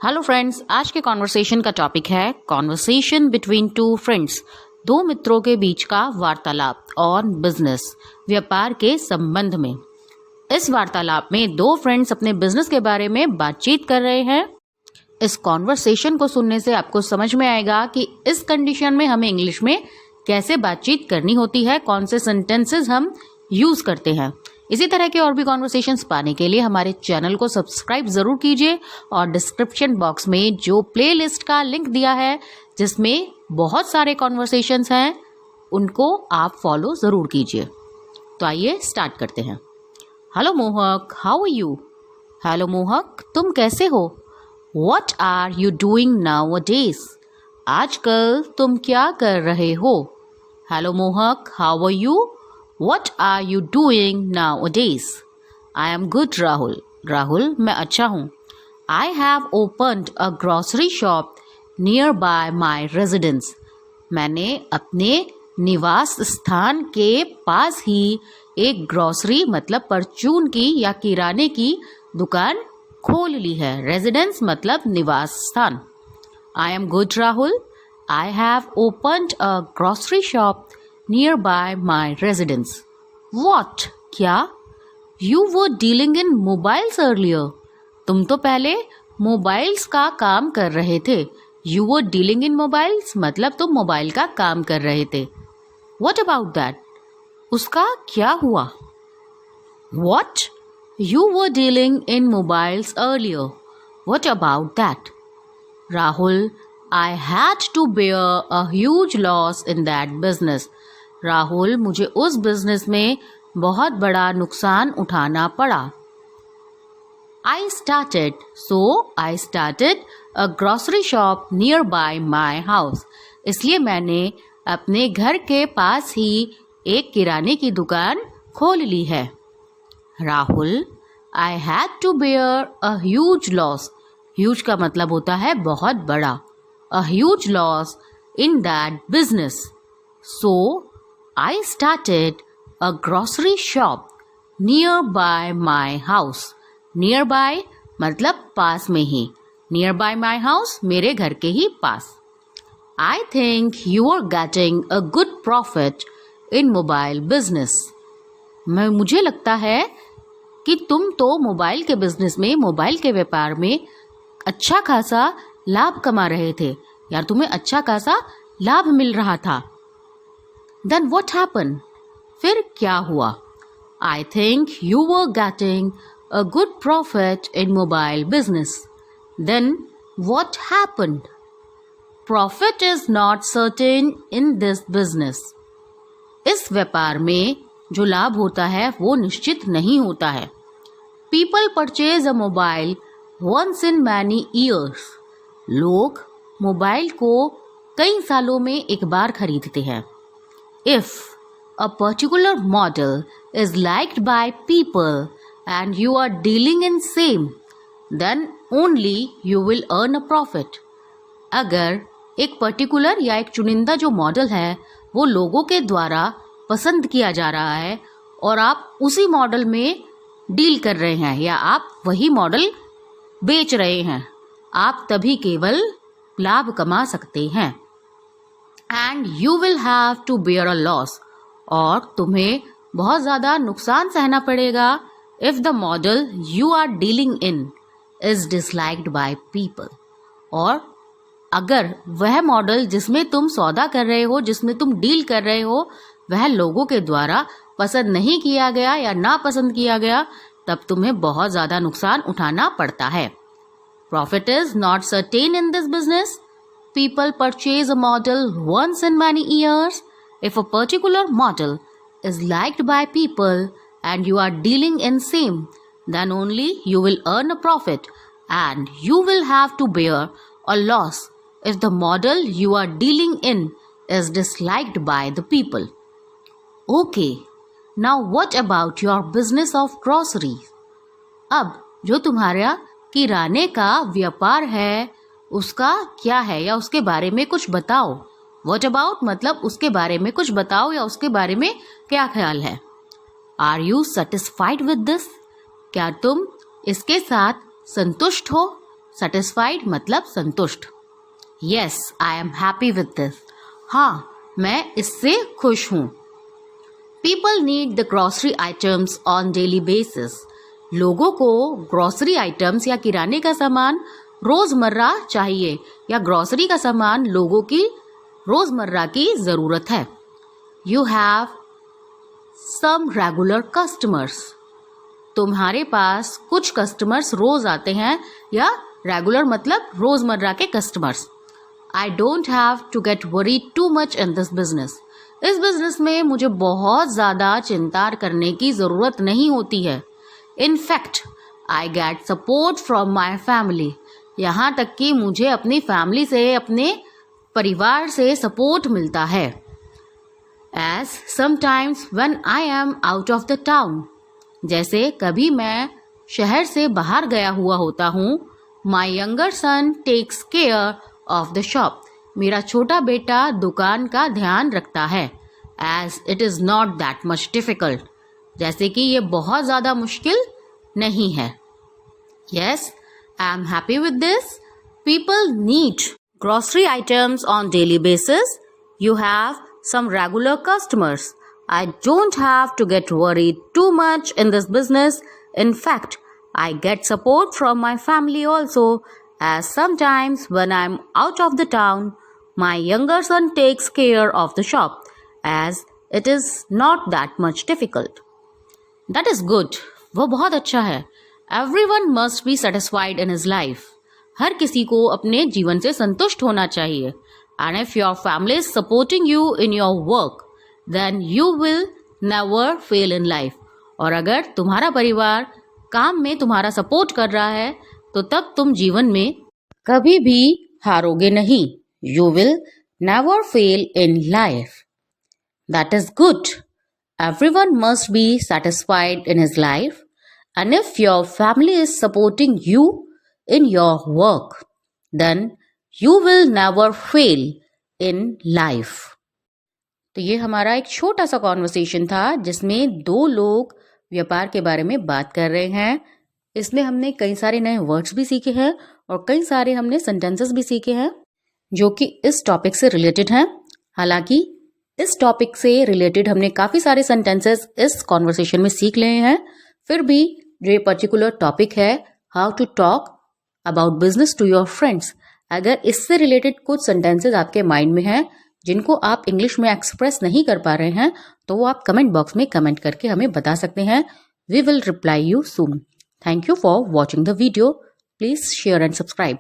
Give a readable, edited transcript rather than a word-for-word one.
Hello friends, आज के conversation का टॉपिक है कॉन्वर्सेशन बिटवीन टू फ्रेंड्स। दो मित्रों के बीच का वार्तालाप और बिजनेस, व्यापार के संबंध में। इस वार्तालाप में दो फ्रेंड्स अपने बिजनेस के बारे में बातचीत कर रहे हैं। इस कॉन्वर्सेशन को सुनने से आपको समझ में आएगा कि इस कंडीशन में हमें इंग्लिश में कैसे बातचीत करनी होती है, कौन से सेंटेंसेस हम यूज करते हैं। इसी तरह के और भी कॉन्वर्सेशंस पाने के लिए हमारे चैनल को सब्सक्राइब जरूर कीजिए और डिस्क्रिप्शन बॉक्स में जो प्लेलिस्ट का लिंक दिया है जिसमें बहुत सारे कॉन्वर्सेशंस हैं, उनको आप फॉलो जरूर कीजिए। तो आइए स्टार्ट करते हैं। Hello Mohak, how are you? Hello मोहक, तुम कैसे हो? What are you doing nowadays? आजकल तुम क्या कर रहे हो? Hello Mohak, how are you? What are you doing nowadays? I am good, Rahul. Rahul, मैं अच्छा हूँ। I have opened a grocery shop nearby my residence. मैंने अपने निवास स्थान के पास ही एक ग्रोसरी मतलब परचून की या किराने की दुकान खोल ली है। रेजिडेंस मतलब निवास स्थान। I am good, Rahul. I have opened a grocery shop nearby my residence. What? क्या? You were dealing in mobiles earlier. तुम तो पहले मोबाइल्स का काम कर रहे थे। You were dealing in mobiles मतलब तुम मोबाइल का काम कर रहे थे। What about that? उसका क्या हुआ? What? You were dealing in mobiles earlier. What about that? Rahul, I had to bear a huge loss in that business. Rahul, मुझे उस बिजनेस में बहुत बड़ा नुकसान उठाना पड़ा। I started a grocery shop nearby my house. इसलिए मैंने अपने घर के पास ही एक किराने की दुकान खोल ली है। Rahul, I had to bear a huge loss. Huge का मतलब होता है बहुत बड़ा। A huge loss in that business. So I started a grocery shop nearby my house. Nearby मतलब पास में ही। Nearby my house मेरे घर के ही पास। I think you are getting a good profit in mobile business. मुझे लगता है कि तुम तो मोबाइल के बिजनेस में, मोबाइल के व्यापार में अच्छा खासा लाभ कमा रहे थे, यार तुम्हें अच्छा खासा लाभ मिल रहा था। Then what happened? फिर क्या हुआ? I think you were getting a good profit in mobile business. Then what happened? Profit is not certain in this business. इस व्यापार में जो लाभ होता है वो निश्चित नहीं होता है। People purchase a mobile once in many years. लोग मोबाइल को कई सालों में एक बार खरीदते हैं। If a particular model is liked by people and you are dealing in same, then only you will earn a profit. अगर एक पर्टिकुलर या एक चुनिंदा जो मॉडल है वो लोगों के द्वारा पसंद किया जा रहा है और आप उसी मॉडल में डील कर रहे हैं या आप वही मॉडल बेच रहे हैं, आप तभी केवल लाभ कमा सकते हैं। And you will have to bear a loss. और तुम्हें बहुत ज़्यादा नुकसान सहना पड़ेगा if the model you are dealing in is disliked by people. और अगर वह मॉडल जिसमें तुम सौदा कर रहे हो, जिसमें तुम डील कर रहे हो, वह लोगों के द्वारा पसंद नहीं किया गया या ना पसंद किया गया, तब तुम्हें बहुत ज़्यादा नुकसान उठाना पड़ता है। Profit is not certain in this business. People purchase a model once in many years. If a particular model is liked by people and you are dealing in same, then only you will earn a profit and you will have to bear a loss if the model you are dealing in is disliked by the people. Okay, now what about your business of groceries? अब जो तुम्हारा किराने का व्यापार है उसका क्या है या उसके बारे में कुछ बताओ। What about मतलब उसके बारे में कुछ बताओ या उसके बारे में क्या ख्याल है। Are you satisfied with this? क्या तुम इसके साथ संतुष्ट हो? सेटिस्फाइड मतलब संतुष्ट। Yes, I am happy with this. हाँ, मैं इससे खुश हूँ। People need the grocery items on daily basis. लोगों को ग्रोसरी आइटम्स या किराने का सामान रोजमर्रा चाहिए, या ग्रोसरी का सामान लोगों की रोजमर्रा की जरूरत है। You have some regular customers. तुम्हारे पास कुछ कस्टमर्स रोज आते हैं, या रेगुलर मतलब रोजमर्रा के customers. I don't have to get worried too much in this business. इस बिजनेस में मुझे बहुत ज्यादा चिंता करने की जरूरत नहीं होती है। In fact I get support from my family. यहाँ तक कि मुझे अपनी फैमिली से, अपने परिवार से सपोर्ट मिलता है। As sometimes when I am out of the town. जैसे कभी मैं शहर से बाहर गया हुआ होता हूँ। My younger son takes care of the shop. मेरा छोटा बेटा दुकान का ध्यान रखता है। As it is not that much difficult. जैसे कि ये बहुत ज्यादा मुश्किल नहीं है। Yes, I am happy with this. People need grocery items on daily basis. You have some regular customers. I don't have to get worried too much in this business. In fact, I get support from my family also, as sometimes when I'm out of the town, my younger son takes care of the shop, as it is not that much difficult. That is good. वो बहुत अच्छा है। Everyone must be satisfied in his life. हर किसी को अपने जीवन से संतुष्ट होना चाहिए। And if your family is supporting you in your work, then you will never fail in life. और अगर तुम्हारा परिवार काम में तुम्हारा सपोर्ट कर रहा है, तो तब तुम जीवन में कभी भी हारोगे नहीं। You will never fail in life. That is good. Everyone must be satisfied in his life. And if your family is supporting you in your work, then you will never fail in life. तो ये हमारा एक छोटा सा conversation था जिसमें दो लोग व्यापार के बारे में बात कर रहे हैं। इसमें हमने कई सारे नए वर्ड्स भी सीखे हैं और कई सारे हमने सेंटेंसेस भी सीखे हैं जो कि इस टॉपिक से रिलेटेड हैं। हालांकि इस टॉपिक से रिलेटेड हमने काफी सारे सेंटेंसेस इस कॉन्वर्सेशन में सीख लिए हैं, फिर भी जो ये पर्टिकुलर टॉपिक है, how to talk about business to your friends, अगर इससे रिलेटेड कुछ सेंटेंसेस आपके माइंड में हैं जिनको आप इंग्लिश में एक्सप्रेस नहीं कर पा रहे हैं, तो वो आप कमेंट बॉक्स में कमेंट करके हमें बता सकते हैं। We will reply you soon. Thank you for watching the video. Please share and subscribe.